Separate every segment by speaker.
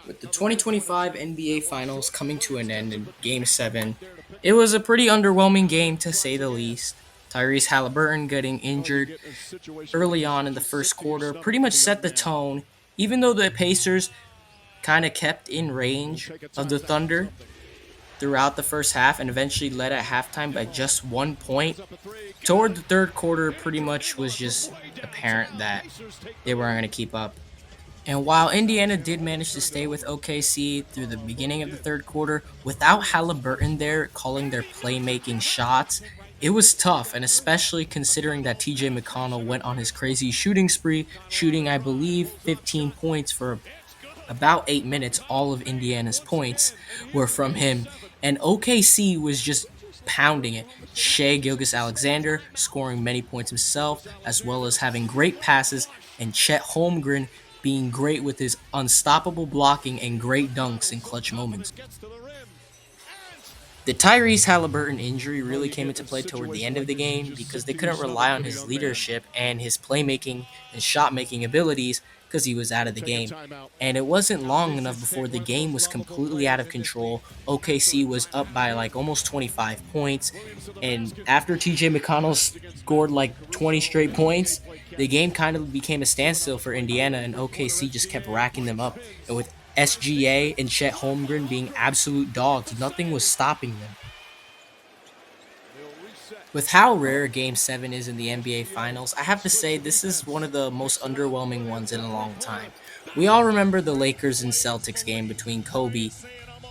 Speaker 1: With the 2025 NBA Finals coming to an end in Game 7, it was a pretty underwhelming game to say the least. Tyrese Haliburton getting injured early on in the first quarter pretty much set the tone, even though the Pacers kind of kept in range of the Thunder throughout the first half and eventually led at halftime by just 1 point. Toward the third quarter, pretty much was just apparent that they weren't going to keep up. And while Indiana did manage to stay with OKC through the beginning of the third quarter, without Halliburton there calling their playmaking shots, it was tough, and especially considering that TJ McConnell went on his crazy shooting spree, shooting, I believe, 15 points for about 8 minutes. All of Indiana's points were from him, and OKC was just pounding it. Shai Gilgeous-Alexander scoring many points himself, as well as having great passes, and Chet Holmgren being great with his unstoppable blocking and great dunks in clutch moments. The Tyrese Haliburton injury really came into play toward the end of the game because they couldn't rely on his leadership and his playmaking and shot making abilities because he was out of the game. And it wasn't long enough before the game was completely out of control. OKC was up by like almost 25 points. And after TJ McConnell scored like 20 straight points, the game kind of became a standstill for Indiana, and OKC just kept racking them up. And with SGA and Chet Holmgren being absolute dogs, nothing was stopping them. With how rare Game 7 is in the NBA Finals, I have to say this is one of the most underwhelming ones in a long time. We all remember the Lakers and Celtics game between Kobe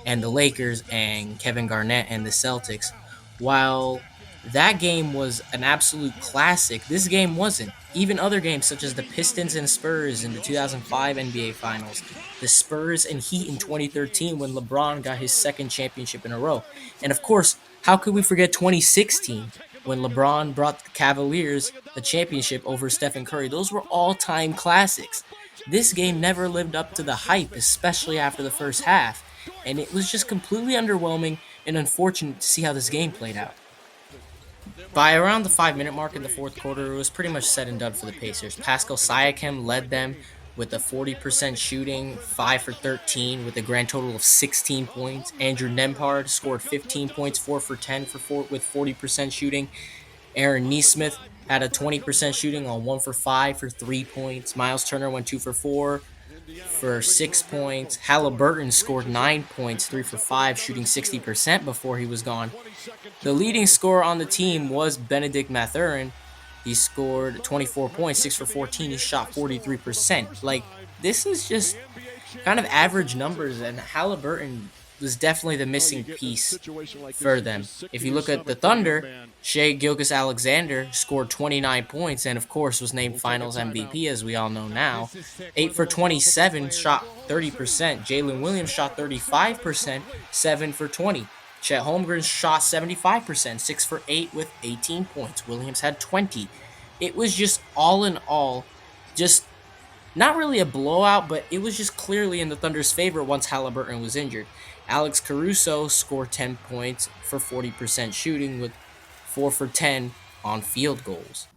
Speaker 1: and the Lakers and Kevin Garnett and the Celtics. While that game was an absolute classic, this game wasn't. Even other games such as the Pistons and Spurs in the 2005 NBA Finals, the Spurs and Heat in 2013 when LeBron got his second championship in a row. And of course, how could we forget 2016 when LeBron brought the Cavaliers a championship over Stephen Curry? Those were all-time classics. This game never lived up to the hype, especially after the first half, and it was just completely underwhelming and unfortunate to see how this game played out. By around the 5 minute mark in the fourth quarter, it was pretty much said and done for the Pacers. Pascal Siakam led them with a 40% shooting, 5 for 13, with a grand total of 16 points. Andrew Nembhard scored 15 points, 4 for 10 with 40% shooting. Aaron Nesmith had a 20% shooting on 1 for 5 for 3 points. Miles Turner went 2 for 4 for 6 points. Halliburton scored 9 points, 3 for 5, shooting 60% before he was gone. The leading scorer on the team was Benedict Mathurin. He scored 24 points, 6 for 14. He shot 43%. Like, this is just kind of average numbers, and Halliburton was definitely the missing piece for them. If you look at the Thunder, Shai Gilgeous-Alexander scored 29 points and, of course, was named Finals MVP, as we all know now. 8 for 27, shot 30%. Jalen Williams shot 35%, 7 for 20. Chet Holmgren shot 75%, 6 for 8 with 18 points. Williams had 20. It was just all in all, just not really a blowout, but it was just clearly in the Thunder's favor once Halliburton was injured. Alex Caruso scored 10 points for 40% shooting with 4 for 10 on field goals.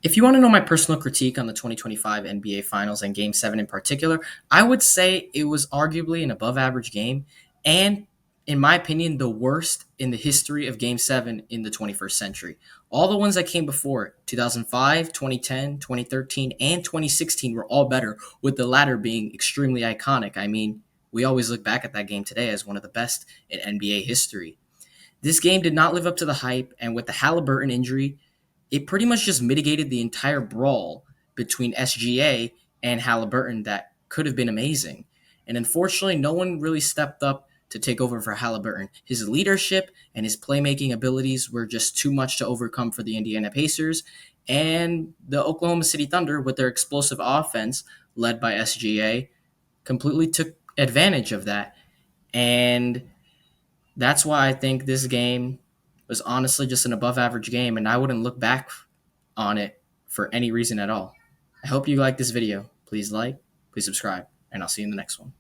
Speaker 1: If you want to know my personal critique on the 2025 NBA Finals and Game 7 in particular, I would say it was arguably an above average game and, in my opinion, the worst in the history of Game 7 in the 21st century. All the ones that came before it, 2005, 2010, 2013, and 2016, were all better, with the latter being extremely iconic. I mean, we always look back at that game today as one of the best in NBA history. This game did not live up to the hype, and with the Halliburton injury, it pretty much just mitigated the entire brawl between SGA and Halliburton that could have been amazing. And unfortunately, no one really stepped up to take over for Halliburton. His leadership and his playmaking abilities were just too much to overcome for the Indiana Pacers, and the Oklahoma City Thunder, with their explosive offense led by SGA, completely took advantage of that. And that's why I think this game was honestly just an above average game, and I wouldn't look back on it for any reason at all. I hope you like this video. Please like, please subscribe, and I'll see you in the next one.